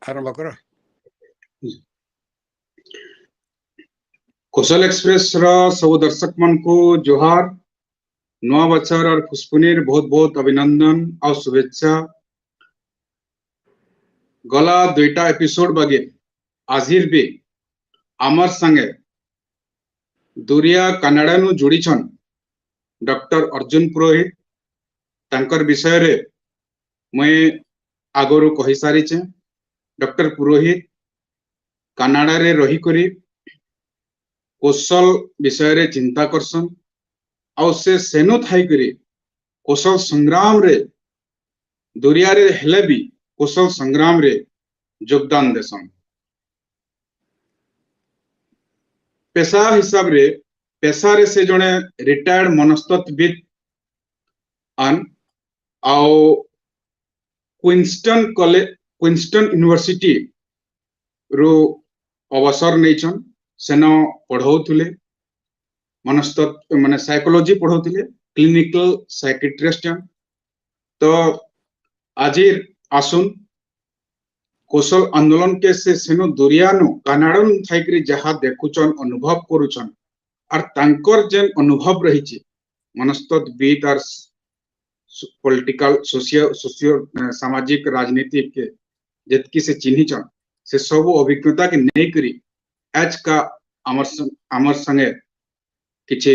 आरंभ करो। कोसल एक्सप्रेस रा सब दर्शक मन को जोहार। नवा बच्चर और खुशपुनीर बहुत बहुत अभिनंदन और शुभेच्छा। गला दुईटा एपिसोड बगे आजिर भी आमर संगे दुरिया कनाडा नु जोड़ी छन डॉक्टर अर्जुन पुरोहित। तांकर विषय रे मैं आगरू कहि सारी छे। डॉक्टर पुरोहित कनाडा रे रही करी कोसल विषय रे चिंता करसन और से सेनो थाई करी कोसल संग्राम रे दुरिया रे हेले भी कोसल संग्राम रे योगदान देसन। पेशा हिसाब रे पेशा रे से जने रिटायर्ड मनस्तत्वविद अन आउ क्विंस्टन यूनिवर्सिटी रो अवसर नैछन। सेनो पढ़ौथुले मनस्तत्व माने साइकोलॉजी पढ़ौथुले क्लिनिकल साइकियाट्रिस्ट। तो आज आसुन कोसल आंदोलन के से सेनो दुरियानो कनाडन थाइकरी जहा देखुचन अनुभव करूचन और तांकर जेन अनुभव रही छि मनस्तत्वविद और पॉलिटिकल सोशियो सामाजिक राजनीतिक के जेतकी से चिन्हिचन से सब अभिज्ञता के नहीं करी आज का आमर संगे किछि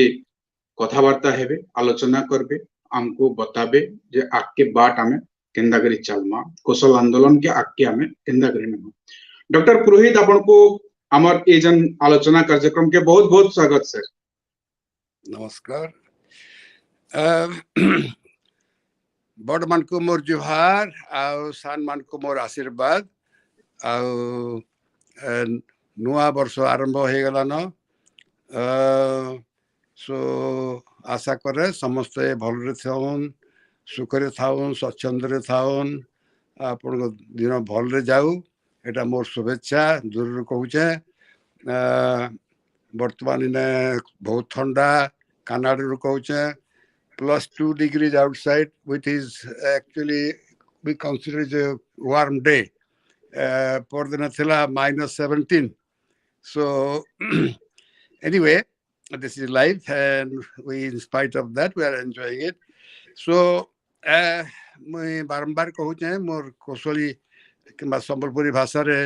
कथावार्ता हेबे आलोचना करबे हमको बताबे जे आके बाट आमे केंदा करी चलमा कोसल आंदोलन के आके आमे केंदा करी न। डॉक्टर पुरोहित आपन को आमर ए जन आलोचना कार्यक्रम के बहुत बहुत स्वागत सर। नमस्कार। बड़ मन को मोर जुहार आ सान मन को मोर आशीर्वाद आ नुआ वर्ष आरंभ हो गला न। सो आशा करे समस्ते भलरे थाउन सुखरे थाउन स्वच्छंदरे थाउन आपन दिन भलरे जाऊ एटा मोर शुभेच्छा जरूर कहूचे। वर्तमान ने बहुत ठंडा Canada row कहूचे +2 degrees outside which is actually we consider it a warm day. Pordana thila -17. So anyway, this is life and we in spite of that we are enjoying it. So मैं बारंबार कहूँ चाहे मोर कोसली किंबा संबलपुरी भाषा रे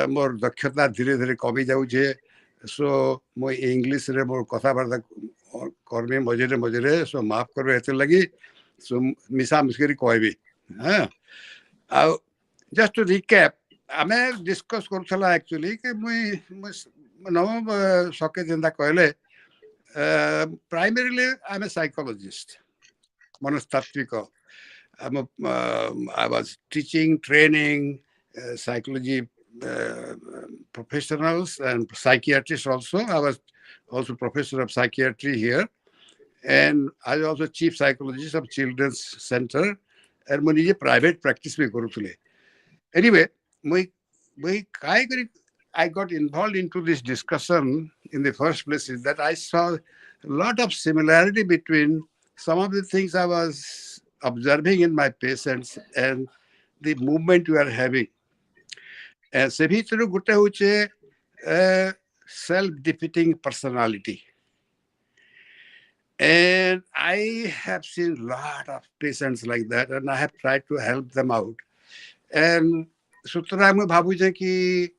मोर दक्षता धीरे धीरे कमी जाऊे। सो मैं इंग्लिश रे मोर कथाबार्ता कर्मी मझे मझे सो माफ करबे हेते लगी सो मिसा मिसकरी कहबी। हाँ जस्ट टू रिकैप आमे डिस्कस करथला एक्चुअली कि मुई नव सके जेंदा कहले primarily I am a psychologist मनस्तात्विक। I was teaching, training psychology professionals and psychiatrists also. I was also professor of psychiatry here. And I was also chief psychologist of Children's Center. And I private practice में करूँ. Anyway, I got involved into this discussion in the first place is that I saw a lot of similarity between some of the things I was observing in my patients and the movement we are having. And se bhitru gute hoche self-defeating personality. And I have seen a lot of patients like that and I have tried to help them out. And sutra mu bhabu je ki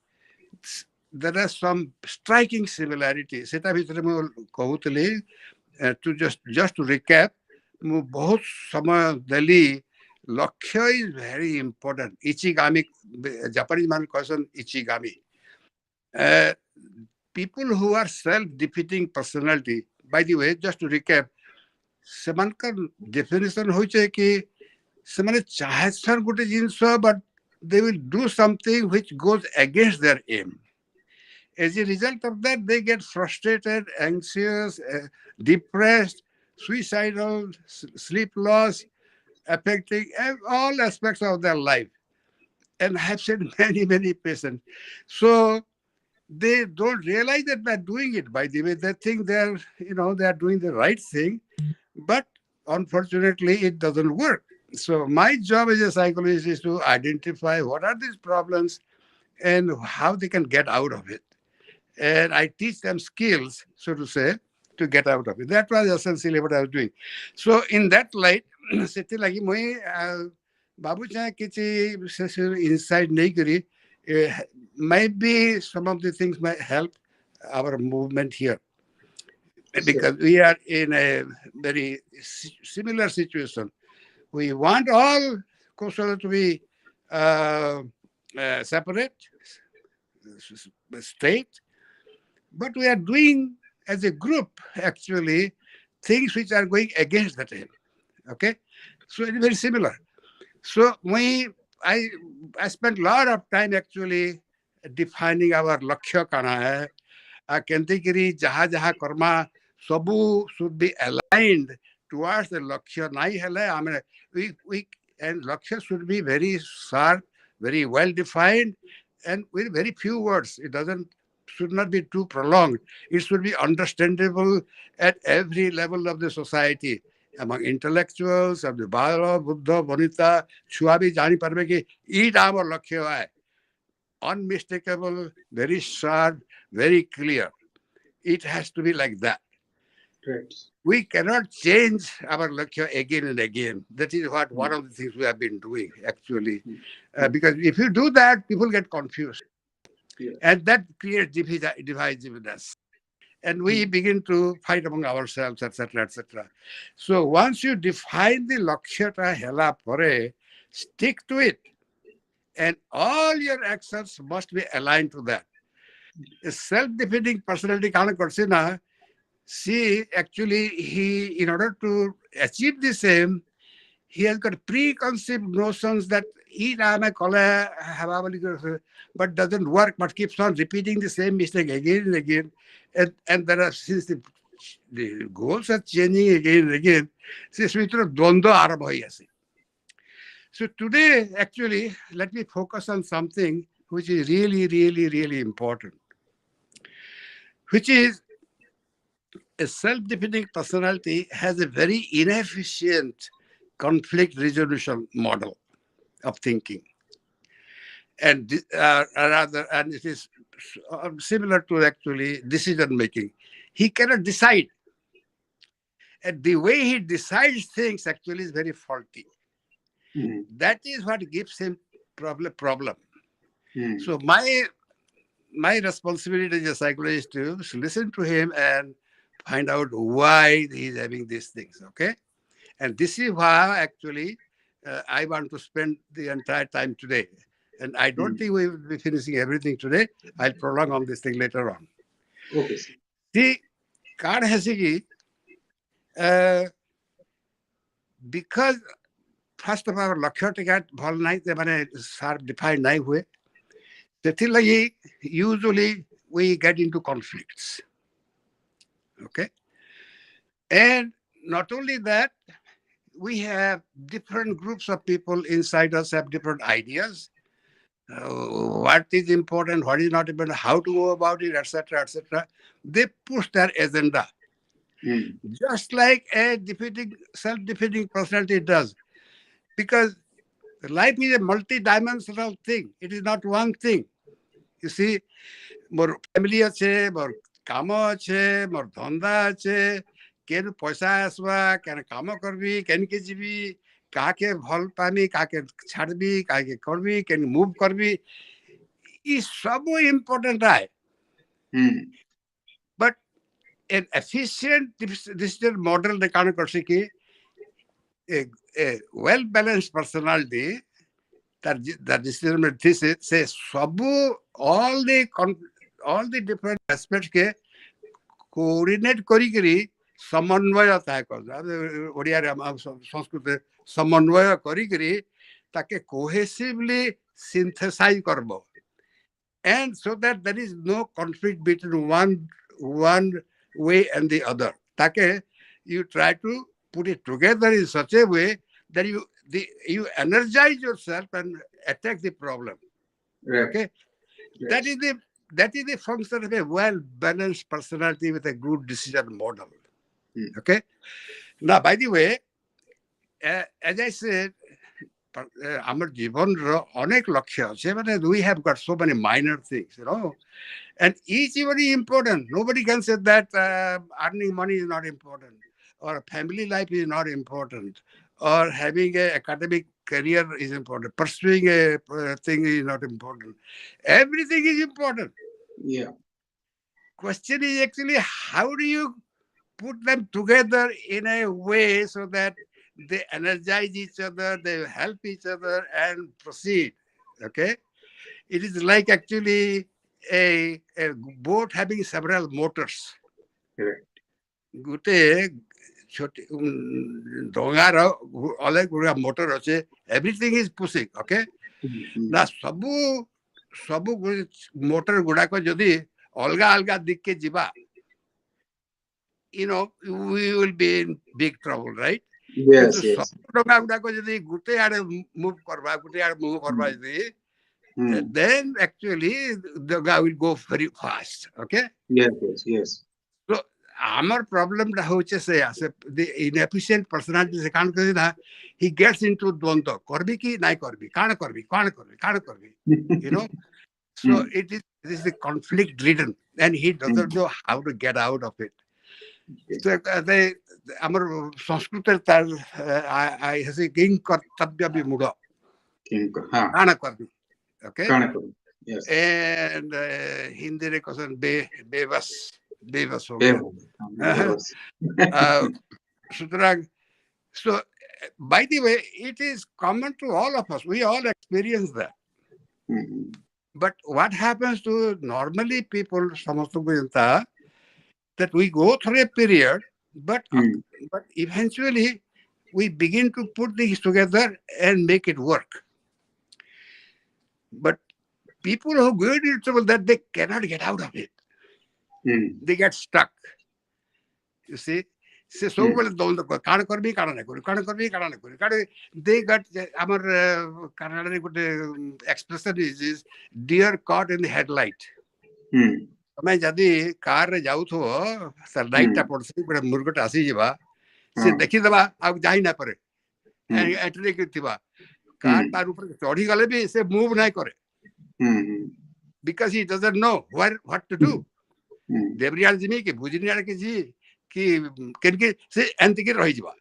there are some striking similarities. Seta bhitre mu kahutili to just to recap, mu bahut samay deli लक्ष्य is very important. Ichigami, Japanese man calls it Ichigami. People who are self-defeating personality, by the way, just to recap, semanka definition hoche ki semane chahesan gote jinso, but they will do something which goes against their aim. As a result of that, they get frustrated, anxious, depressed, suicidal, sleep loss, affecting all aspects of their life. And I have seen many patients. So they don't realize that they're doing it. By the way, they think they are doing the right thing, but unfortunately, it doesn't work. So my job as a psychologist is to identify what are these problems and how they can get out of it. And I teach them skills, so to say, to get out of it. That was essentially what I was doing. So in that light, ସେଥିଲାଗି ମୁଇଁ ଭାବୁଛେ କିଛି insight ନେଇକରି maybe some of the things might help our movement here, Sure. because we are in a very similar situation. We want all Kosal to be separate state, but we are doing as a group actually things which are going against that aim. Okay, so it's very similar. So I I spent a lot of time actually defining our lakshya kana hai, केंतिगिरी जहाँ जहाँ कर्मा सबू should be aligned towards the lakshya nahi hele I we and lakshya should be very sharp, very well defined, and with very few words. It doesn't should not be too prolonged. It should be understandable at every level of the society, among intellectuals of the Bala, Buddha, Bonita, छुआ भी जानी परबे कि ईटा हमर लक्ष्य है, unmistakable, very sharp, very clear. It has to be like that. Right. We cannot change our lakshya again and again. That is what one of the things we have been doing actually. Because if you do that, people get confused. Yeah. And that creates divisiveness. And we begin to fight among ourselves, etc., etc. So once you define the lakshya ta hela pore, stick to it. And all your actions must be aligned to that. A self-defeating personality kind of person, see, actually, he, in order to achieve the same, he has got preconceived notions that he but doesn't work, but keeps on repeating the same mistake again and again. And there are, since the goals are changing again and again, since we dvandva arabha hoyi ase. So today, actually, let me focus on something which is really, really, really important, which is a self-defeating personality has a very inefficient conflict resolution model of thinking. And and it is similar to actually decision making. He cannot decide. And the way he decides things actually is very faulty. That is what gives him problem. So my responsibility as a psychologist is to listen to him and find out why he's having these things. Okay, and this is why actually I want to spend the entire time today. And I don't think we will be finishing everything today. I'll prolong on this thing later on. Okay, sir. The card has uh, because first of all, lakshya टिका भल नहीं ते माने sharp defined नहीं हुए. ସେଥିଲାଗି usually we get into conflicts. Okay, and not only that, we have different groups of people inside us have different ideas. What is important, what is not important, how to go about it, etc., etc. They push their agenda, just like a self-defeating personality does. Because life is a multi-dimensional thing. It is not one thing. You see, more family ache, more kamo ache, more dhanda ache, केनु पैसा आसवा केन काम करबी केन के GB काके भल पानी काके छाड़बी काके करबी केन मूव करबी ई सब इम्पोर्टेंट है. But an efficient decision model they can करसी a well balanced personality that decision thesis say सब all the different aspects के coordinate करी समन्वय तय कर ओडिया संस्कृत समन्वय करी ताके cohesively synthesize करबो, and so that there is no conflict between one way and the other. ताके you try to put it together in such a way that you energize yourself and attack the problem. Right. Okay, yes. That is the function of a well balanced personality with a good decision model. Okay. Now, by the way, as I said, our জীবনର ଅନେକ ଲକ୍ଷ୍ୟ ଅଛି ମାନେ we have got so many minor things, and each is very important. Nobody can say that earning money is not important, or family life is not important, or having a academic career is important, pursuing a thing is not important. Everything is important. Yeah. Question is actually how do you put them together in a way so that they energize each other, they help each other and proceed. Okay, it is like actually a boat having several motors. Correct. ଗୋଟେ ଡଙ୍ଗାର ଅନେକ ଗୁଡା motor ଅଛି, everything is pushing. Okay, ନା ସବୁ ସବୁ motor ଗୁଡାକ ଯଦି ଅଲଗା ଅଲଗା ଦିଗକେ ଯିବା, we will be in big trouble, right? Yes, କିନ୍ତୁ yes. ସବୁ ଡଙ୍ଗା ଗୁଡାକ ଯଦି ଗୋଟେ ଆଡେ ମୁଭ କରିବା ଯଦି, then actually the guy will go very fast. Okay, Yes, yes, yes. so our problem ଟା ହଉଛି ସେ the inefficient personality ସେ କାଣ କରି ନା he gets into ଦ୍ୱନ୍ଦ, କରିବି କି ନାଇଁ କରିବି, କାଣ କରିବି, so this is the conflict ridden, and he doesn't know how to get out of it. So ଆମର ସଂସ୍କୃତରେ ତାର ହେସି କିଂ କର୍ତ୍ତବ୍ୟ ବିମୂଢ଼, କାଣ କରିବି. Okay, Yes. and ହିନ୍ଦୀରେ କହୁଛନ୍ତି ବେବସ୍ हो गया. সুতরাং, so by the way, it is common to all of us. We all experience that. But what happens to normally people, that we go through a period, but eventually we begin to put things together and make it work. But people who go into trouble, that they cannot get out of it. They get stuck. You see, ସେ ସବୁବେଳେ ଦୌଡ଼ କାଣ କରିବି କାଣ ନାଇଁ କରିବି, କାଣ କରିବି କାଣ ନାଇଁ କରିବି, କାଣ they got ଆମର କାନାଡାରେ ଗୋଟେ expression is deer caught in the headlight. ତମେ ଯଦି କାରରେ ଯାଉଥିବ, ଲାଇଟ୍ ଟା ପଡୁଛି, ଗୋଟେ ମୃଗଟା ଆସିଯିବା, ସେ ଦେଖିଦେବା ଆଉ ଯାଇ ନା ପାରେ, ଏଣ୍ଟ୍ରି ଥିବା କାର ତାର ଉପରେ ଚଢିଗଲେ ବି ସେ ମୁଭ ନାଇଁ କରେ, because he doesn't know what to do. ଦେବରିଆଡେ ଯିମି କି ଭୁଜିନିଆଡେ କି ଯିବି କି କେନକି ସେ ଏମିତିକି ରହିଯିବା.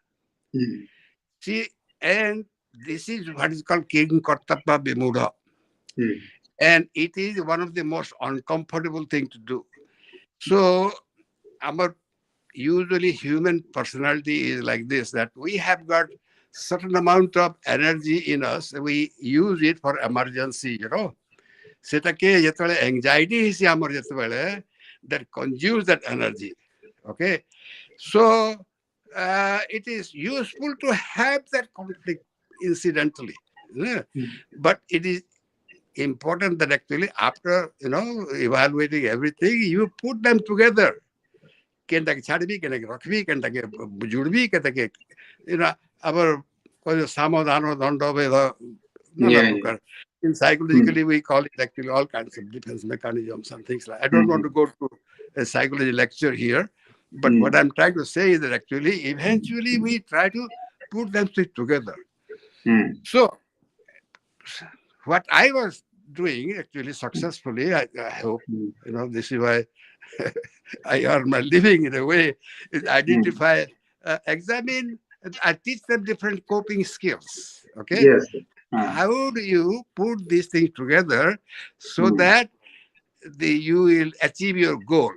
See, and this is what is called king kartapya vimudha, and it is one of the most uncomfortable thing to do. So our usually human personality is like this, that we have got certain amount of energy in us, we use it for emergency. ସେଟାକେ ଯେତେବେଳେ anxiety ହେଇସି ଆମର ଯେତେବେଳେ, that consumes that energy. Okay, so it is useful to have that conflict incidentally, but it is important that actually after evaluating everything, you put them together. କେନ୍ଟାକେ ଛାଡ଼ିବି, କେନ୍ଟାକେ ରଖିବି, କେନ୍ଟାକେ ଜୁଡ଼ବି, କେନ୍ଟାକେ ଆମର ସାମଧାନ ଦଣ୍ଡ ଭେଦ ନାନା ପ୍ରକାର. In psychologically, we call it actually all kinds of defense mechanisms and things like. I don't want to go to a psychology lecture here, but what I'm trying to say is that actually, eventually, we try to put them together. So, what I was doing actually successfully, I hope, this is why I earn my living in a way, is identify, examine, I teach them different coping skills. Okay. Yes. How do you put these things together so that you will achieve your goal?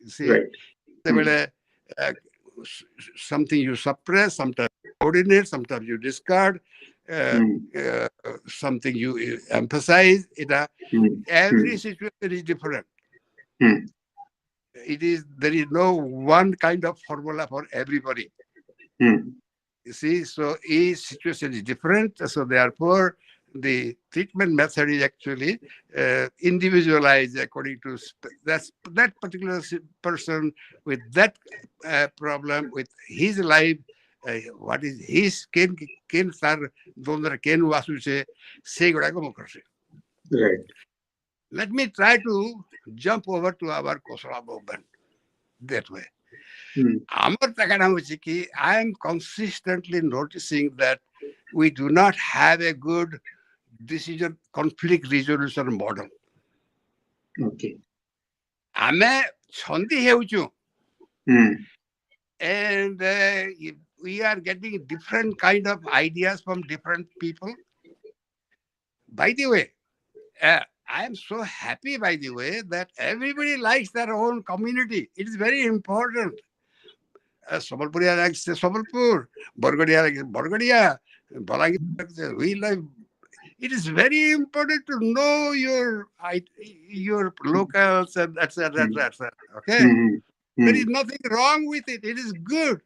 You see, something you suppress, sometimes you coordinate, sometimes you discard, something you emphasize. Every situation is different. There is no one kind of formula for everybody. You see, so each situation is different. So therefore, the treatment method is actually individualized according to that particular person with that problem, with his life, what is his ken sar dondra ken vasuse se gudako mo karse. Right. Let me try to jump over to our Kosal movement that way. I am consistently noticing that we do not have a good decision conflict resolution model. Okay. Ame chandi heuchu, Hmm. and we are getting different kind of ideas from different people. By the way, I am so happy, by the way, that everybody likes their own community. It is very important. Somalpuria likes Somalpur, Borgodia likes Borgodia, Balangir likes, we like. It is very important to know your locals and etc. Hmm. etc. Okay, Hmm. there Hmm. is nothing wrong with it. It is good.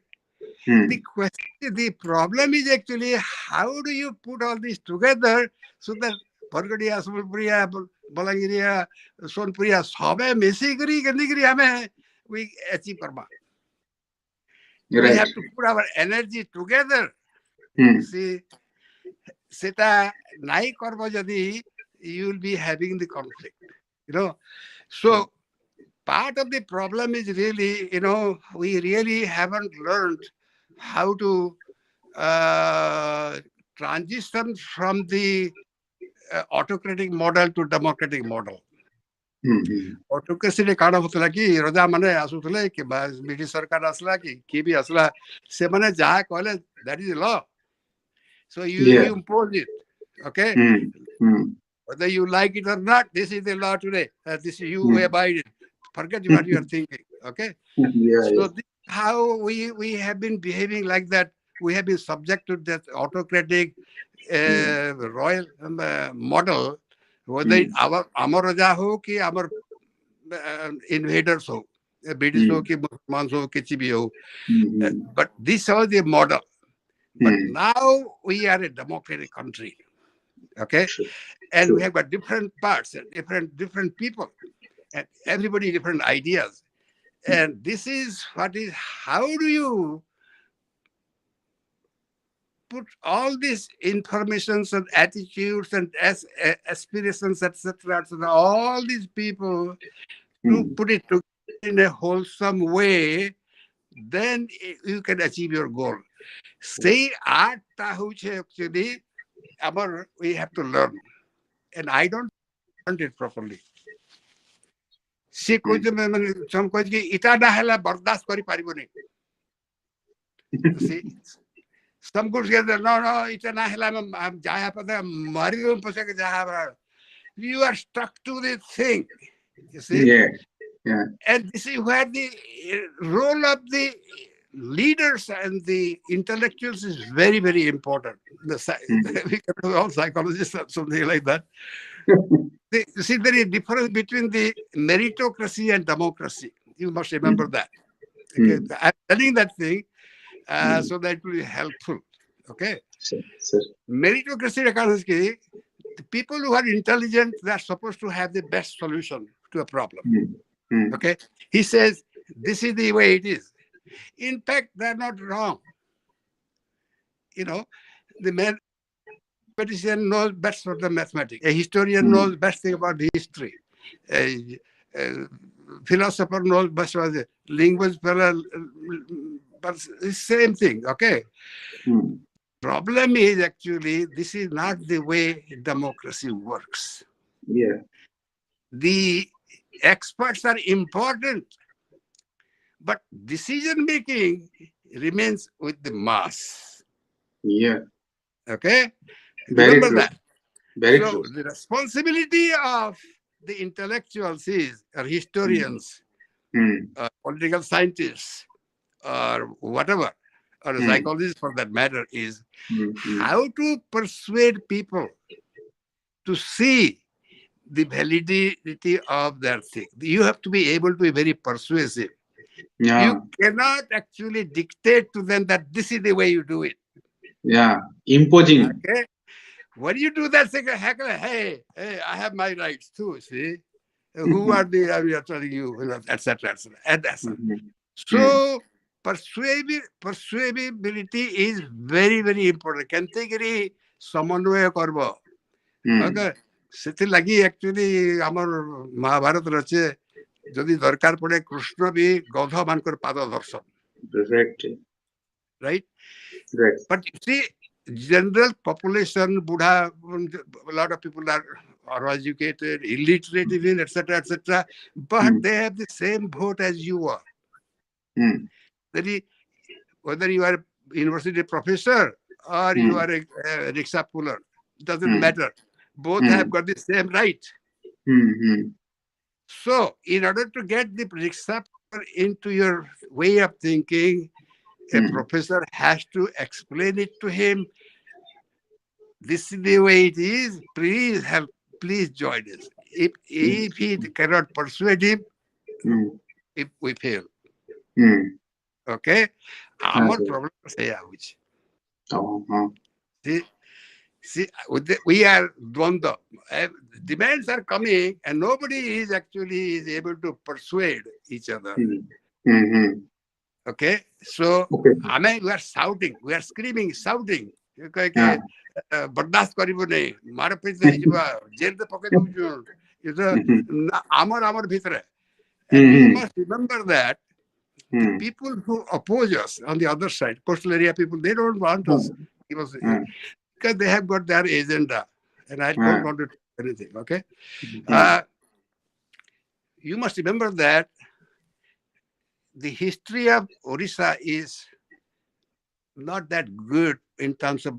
Hmm. The problem is actually how do you put all this together so that Borgodia, Somalpuria, Balangiria, Sonpuria, Sobe, Mesigri, Gandigri, we achieve karma. We Right. have to put our energy together. Hmm. See, seta nai karma jadi, you will be having the conflict. You know, so part of the problem is really, we really haven't learned how to transition from the autocratic model to democratic model. Hmm. Hmm. Autocracy କାଣ ହଉଥିଲା କି ରଜା ମାନେ ଆସୁଥିଲେ କି British ସରକାର ଆସିଲା କିଏ ବି ଆସିଲା ସେମାନେ ଯାହା କହିଲେ that is law. So Yeah. you impose it. Okay? Hmm. Hmm. Whether you like it or not, this is the law today. This you Hmm. abide it. Forget what you are thinking. Okay? Yeah. So Yeah. this is how we have been behaving like that. We have been subject to that autocratic Hmm. royal model, whether Hmm. it our Raja ho ki our invaders ho, British Hmm. ho ki Muslims ho, kichi bhi ho. Hmm. But this was the model. But Hmm. now we are a democratic country. Okay? True. And we True. have got different parts and different people and everybody different ideas. And this is what is how do you put all these informations and attitudes and aspirations, etc., etc., all these people to Hmm. put it together in a wholesome way, then you can achieve your goal. Say art actually, we have to learn. And I don't learn it properly. ସେ Hmm. କହୁଛି some କହୁଛି କି ଇଟା ନା ହେଲା ବରଦାସ୍ତ କରିପାରିବନି. See, some groups get no, ଇଟା ନା ହେଲା ଯାହା ପଛେ ମାରିଦେବୁ ପଛେ ଯାହା. You are stuck to the thing. You see? Yeah. Yeah. And this is where the role of the leaders and the intellectuals is very, very important. Hmm. We can do all psychologists or something like that. See, there is a difference between the meritocracy and democracy. You must remember Hmm. that. Okay, Hmm. I'm telling that thing Hmm. so that it will be helpful. Okay, Sir. Sir. meritocracy requires the people who are intelligent, they are supposed to have the best solution to a problem. Hmm. Hmm. Okay, he says this is the way it is. In fact, they're not wrong. The mathematician knows best for the mathematics. A historian Hmm. knows best thing about the history. A philosopher knows best about the linguist, but it's the same thing. Okay. Hmm. Problem is actually this is not the way democracy works. Yeah. The experts are important, but decision making remains with the mass. Yeah. Okay? Very Remember true. that. Very So true. the responsibility of the intellectuals is, or Hmm. historians, Hmm. political scientists, or whatever, or Hmm. psychologists for that matter, is Hmm. Hmm. how to persuade people to see the validity of their thing. You have to be able to be very persuasive. Yeah. You cannot actually dictate to them that this is the way you do it. Yeah. Imposing. Okay? When you do that, say, hey, I have my rights too, see? Who are the, we are telling you, etc., etc. And that's it. Hmm. Hmm. So, persuadability is very, very important. Kentegiri samanvaya karbo. Hmm. Okay? ସେଥିଲାଗି actually ଆମର ମହାଭାରତରେ ଅଛେ ଯଦି ଦରକାର ପଡେ କୃଷ୍ଣ ବି ଗଧ ମାନଙ୍କର ପାଦ ଦର୍ଶନ. Correct. Right? Correct. But you see, general population, Buddha, a lot of people are educated, illiterate even, etc., etc. But mm, they have the same vote as you are. mm, That is, whether you are a university professor or you mm, are a rickshaw puller, doesn't mm, matter. Both have mm, got the same right. mm, mm, So, in order to get the rickshaw puller into your way of thinking, a mm, professor has to explain it to him. This is the way it is. Please help. Please join us. If he cannot persuade him, mm, if we fail. mm. Okay? Our Okay. problem is here. Oh, oh. See, we are dwanda. Demands are coming, and nobody is actually is able to persuade each other. Mm, mm, mm. Okay, so Okay. we are shouting, we are screaming, shouting. Ah. बर्दाश्त करिबो नहीं मार पिट ହେଇଯିବା jail रे पके दउछु Mhm, amar भितरे. And we mhm, must remember that the mm, people who oppose us on the other side, coastal area people, they don't want us because mm, they have got their agenda, and I don't ah, want to do anything. Okay, mm, uh, you must remember that the history of Orissa is not that good in terms of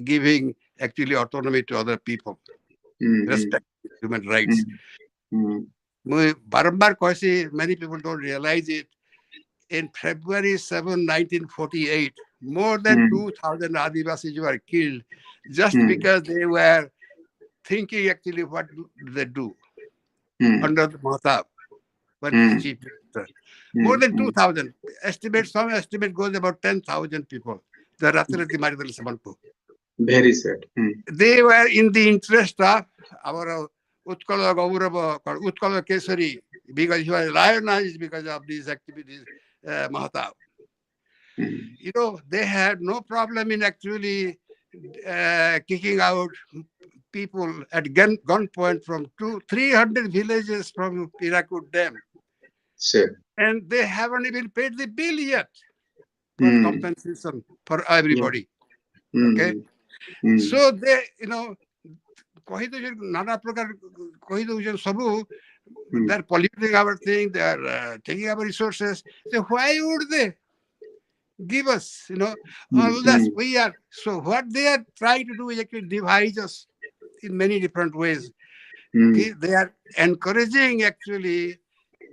giving actually autonomy to other people, mhm, respect human rights. mm, mm, Many people don't realize it. In February 7, 1948, more than mm, 2,000 Adivasis were killed just mm, because they were thinking actually what do they do mm, under the Mahatab, when he's mm, chief minister. More mm, than mm. 2,000. Some estimate goes about 10,000 people. The Ratrati Maridal Samanpu. Very sad. They were in the interest of our Utkala Gaurava, Utkala Kesari, because he was lionized because of these activities, Mahatab. Mm, They had no problem in actually kicking out people at gunpoint from 300 villages from Pirakut Dam. sad. And they haven't even paid the bill yet for Mm, compensation for yeah. everybody. Okay. Mm, mm, So they, Nana Prakar Sabu, mm, they're polluting our thing, they're taking our resources. So why would they give us, mm, unless mm, we are? So what they are trying to do is actually divide us in many different ways. mm, They are encouraging actually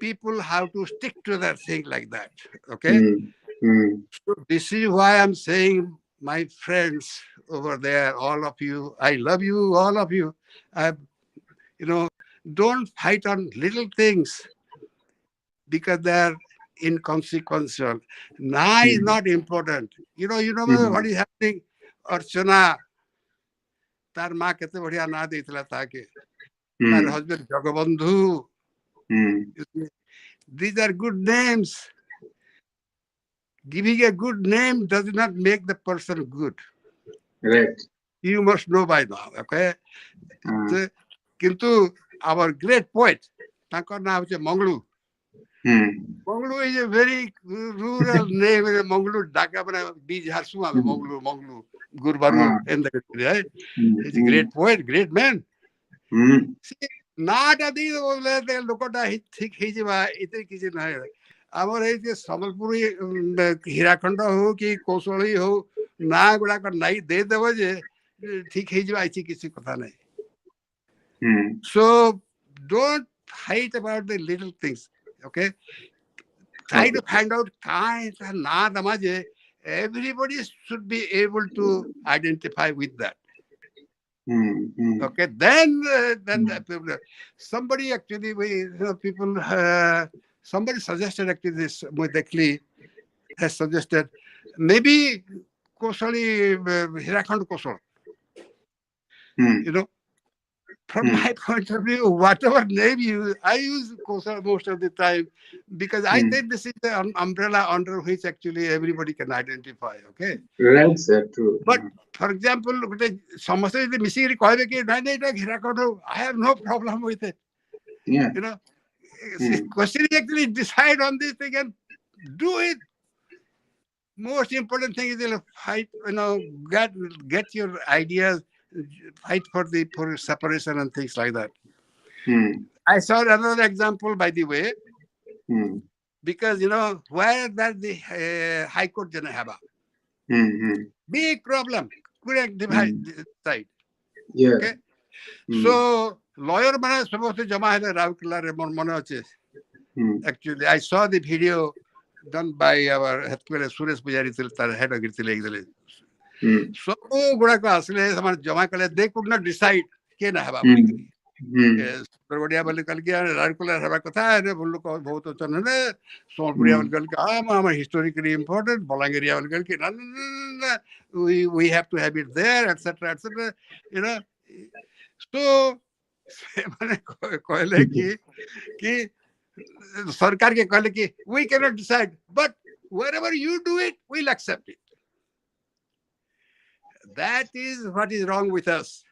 people how to stick to that thing like that. Okay. mm, mm. So this is why I'm saying, my friends over there, all of you, I love you, all of you. I, you know, don't fight on little things because they're inconsequential. Na is Mm, not important. What mm, is happening? Archana, তার মা কেতে বঢ়িয়া না ଦେଇଥିଲା ତାକେ. তার mm, husband Jagabandhu. mm. These are good names. Giving a good name does not make the person good. Right. You must know by now. Okay. Uh, So, কিন্তু our great poet, ତାଙ୍କର ନାଁ ହଉଛି Manglu. mm, Monglu is a very rural name. Monglu Dhaka, Bij Harsuma, mm, Monglu, Gurbaru, and the right? mm, He's a mm, great poet, great man. mm, See, not a thing over there, look at he thick Hijiva, it is in higher. Our age is Samalpuri, Hirakonda ho, ki Kosali ho, Nagulaka night, they the way, thick Hijiva, I think it's a. mm. So don't fight about the little things, okay? Try Okay. to find out everybody should be able to identify with that. Mm, mm, Okay, then mm, somebody actually people somebody suggested actually this actually has suggested maybe Kosali Hirakhand Kosal, mm, you know. From mm, my point of view, whatever name you use, I use Kosal most of the time because I mm. think this is the umbrella under which actually everybody can identify. Okay. Right, sir. True. But for example, ସମସ୍ତେ ଯଦି ମିଶିକିରି କହିବେ କି ନାଇଁ ନାଇଁ ଏଇଟା ହୀରାଖଣ୍ଡ, I have no problem with it. Yeah. You know, Mm, question is actually decide on this thing and do it. most important thing is fight, get your ideas, fight for separation and things like that. I saw another example, by the way, because where that the High Court Janahaba, big problem, couldn't decide. Yeah. Okay, so lawyer man supposed to jama hele Raukela mone ache. Actually, I saw the video done by our Suresh Pujari, head of so they could not decide के ना हवा बोली करी सुरवड़िया वाले कल के राजकुला हवा कथा है बोलो को बहुत अच्छा ने सोनपुरिया वाले कल के हम historically important बलांगेरिया वाले कल के ना we have to have it there, etc. you know so मैंने कहले कि सरकार के कहले कि we cannot decide, but wherever you do it, we'll accept it. That is what is wrong with us.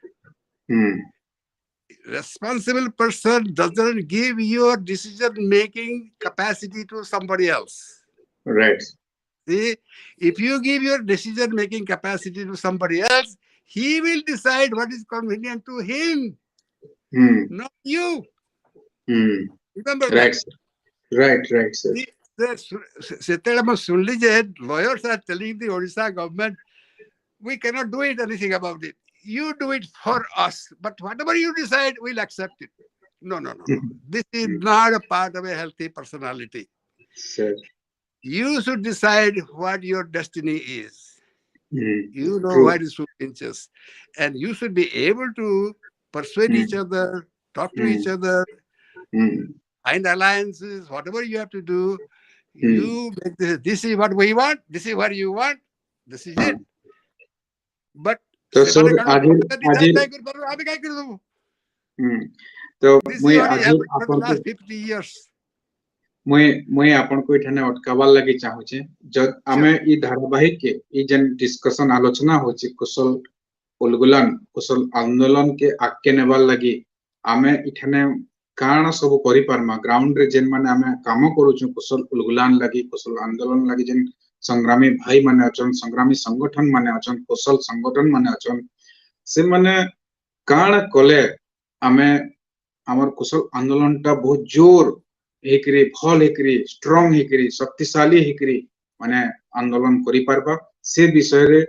Responsible person doesn't give your decision-making capacity to somebody else. Right. See, if you give your decision-making capacity to somebody else, he will decide what is convenient to him, not you. Remember Right. that. Right, sir. Lawyers are telling the Odisha government, we cannot do anything about it. You do it for us, but whatever you decide, we'll accept it. No. This is not a part of a healthy personality. Sir. You should decide what your destiny is. You know True. what is 2 inches. And you should be able to persuade each other, talk to each other, find alliances, whatever you have to do. You make this is what we want, this is what you want, this is it. But तो sir आज तो मुई आज आपन 50 years मुई आपन को इठाने अटकावार लागि चाहू छे जब आमे ई धारावाहिक के ई जन डिस्कशन आलोचना होची कुशल उलगुलन कुशल आंदोलन के आके नेबार लागि आमे इठाने काण सब करि पारमा ग्राउंड रे जेन माने आमे काम करू छु कुशल उलगुलन लागि कुशल आंदोलन लागि जेन संग्रामी भाई माने अचन संग्रामी संगठन माने अचन कुशल संगठन माने अचन से माने काण कले आमे हमर कुशल आंदोलन टा बहुत जोर हेकरी भल हेकरी स्ट्रांग हेकरी शक्तिशाली हेकरी माने आंदोलन करि पारबा से विषय रे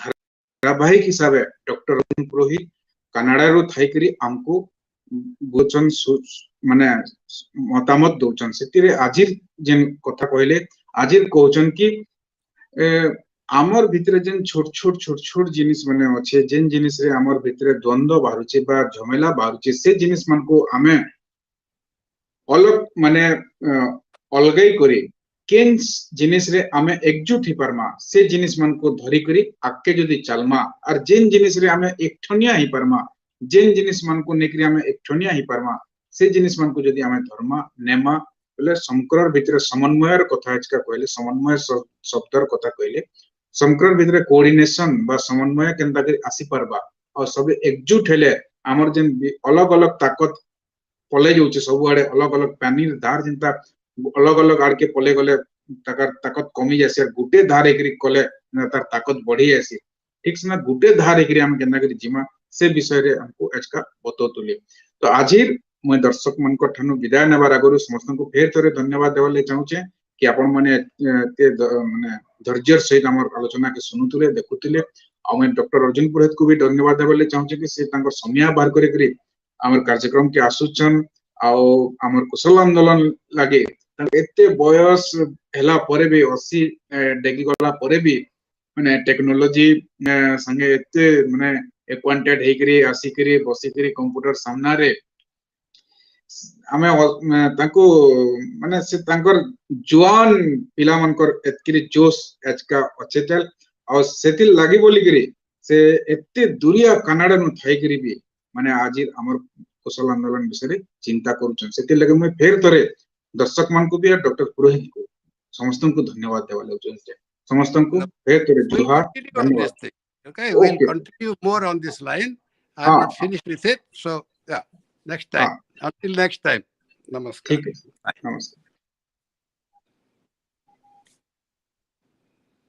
धारावाहिक हिसाब डॉक्टर अर्जुन पुरोहित कनाडा रो थाइकरी हमको गोचन माने मतामत दोचन सेतिरे आजिर जेन कथा कहले आजिर कहचन कि आमर भितरे जेन छोट जिनिस माने अच्छे जेन जिनिस रे आमर भितरे द्वंद्व बाहरुचे बा झमेला बाहरुचे से जिनिस मन को आमे अलग माने अलगाई करी केन जिनिस रे आमे एकजुट ही परमा से जिनिस मन को धरी करी आके जदी चलमा और जेन जिनिस रे आमे एकठनिया ही परमा जेन जिनिस मन को नेकरी आमे एकठनिया ही परमा से जिनिस मन को जदी आमे धर्मा नेमा बोले संकर भितरे समन्वयर कथा आजका कहले समन्वय शब्दर कथा कहले संकर भितरे कोऑर्डिनेशन बा समन्वय केनता करी आसी परबा और सब एकजुट हेले हमर जेन अलग अलग ताकत पले जाउचे सब आडे अलग अलग पानीर धार जिंता अलग अलग आड़ के पले गले ताकत कमी जासी गुटे धार एकरी कले तार ताकत बढ़ी जासी ठीक से ना गुटे धार एकरी हम केनता करी जिमा से विषय रे हमको आजका बतौतुले तो आजिर मैं दर्शक मन को ठनु विदाय नेबार आगरु समस्त को फेर थरे धन्यवाद देवले चाहूचे कि आपण माने माने धैर्यर सहित हमर आलोचना के सुनुतुले देखुतुले आ मैं डॉक्टर अर्जुन पुरोहित को भी धन्यवाद देवले चाहूचे कि से तांकर समय बाहर करे करी हमर कार्यक्रम के आसुचन आ हमर कुशल आंदोलन लागे एते बयस हेला परे भी 80 डेगी गला परे भी माने टेक्नोलॉजी संगे एते माने एक्वांटेड हेकरी आसीकरी बसीकरी कंप्यूटर सामना रे आमे ताको माने से तांकर जवान पिला मनकर एतकरी जोश एचका अचेतल और सेति लागि बोली करी से एते दुरिया कनाडा नु थाई करी भी माने आजिर हमर कुशल आंदोलन विषय चिंता करूछन सेति लगे मैं फेर तरे दर्शक मन को भी डॉक्टर पुरोहित को समस्त को धन्यवाद देवाले उचते समस्त को फेर तरे जोहार धन्यवाद okay we'll continue more on this line. I'm not finished with it, so yeah, next time. Until next time, namaskar. ठीक है, नमस्कार।